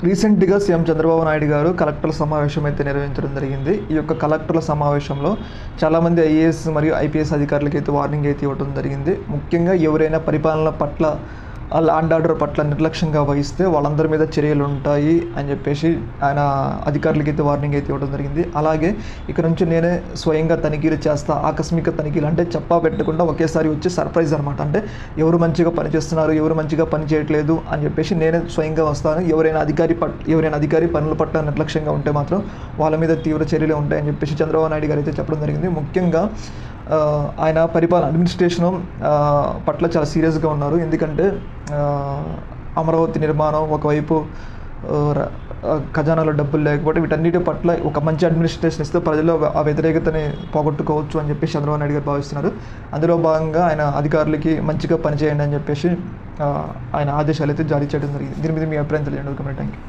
రీసెంట్‌గా సీఎం చంద్రబాబు నాయుడు గారు కలెక్టర్ల సమావేశం అయితే నిర్వహించడం జరిగింది. ఈ యొక్క కలెక్టర్ల సమావేశంలో చాలామంది ఐఏఎస్ మరియు ఐపీఎస్ అధికారులకైతే వార్నింగ్ అయితే ఇవ్వడం జరిగింది. ముఖ్యంగా ఎవరైనా పరిపాలన పట్ల లా అండ్ ఆర్డర్ పట్ల నిర్లక్ష్యంగా వహిస్తే వాళ్ళందరి మీద చర్యలు ఉంటాయి అని చెప్పేసి ఆయన అధికారులకైతే వార్నింగ్ అయితే ఇవ్వడం జరిగింది. అలాగే ఇక నుంచి నేనే స్వయంగా తనిఖీలు చేస్తా. ఆకస్మిక తనిఖీలు అంటే చెప్పా పెట్టకుండా ఒకేసారి వచ్చి సర్ప్రైజ్ అనమాట. అంటే ఎవరు మంచిగా పనిచేస్తున్నారు, ఎవరు మంచిగా పని చేయట్లేదు అని చెప్పేసి నేనే స్వయంగా వస్తాను. ఎవరైనా అధికారి పనుల పట్ల నిర్లక్ష్యంగా ఉంటే మాత్రం వాళ్ళ మీద తీవ్ర చర్యలు ఉంటాయని చెప్పేసి చంద్రబాబు నాయుడు గారు అయితే చెప్పడం జరిగింది. ముఖ్యంగా ఆయన పరిపాలన అడ్మినిస్ట్రేషను పట్ల చాలా సీరియస్గా ఉన్నారు. ఎందుకంటే అమరావతి నిర్మాణం ఒకవైపు, ఖజానాలో డబ్బులు లేకపోతే వీటన్నిటి పట్ల ఒక మంచి అడ్మినిస్ట్రేషన్ ఇస్తే ప్రజల్లో ఆ వ్యతిరేకతని పోగొట్టుకోవచ్చు అని చెప్పేసి చంద్రబాబు నాయుడు గారు భావిస్తున్నారు. అందులో భాగంగా ఆయన అధికారులకి మంచిగా పనిచేయండి అని చెప్పేసి ఆయన ఆదేశాలు అయితే జారీ చేయడం జరిగింది. దీని మీద మీ అభిప్రాయం తెలియజేయండి. Thank you.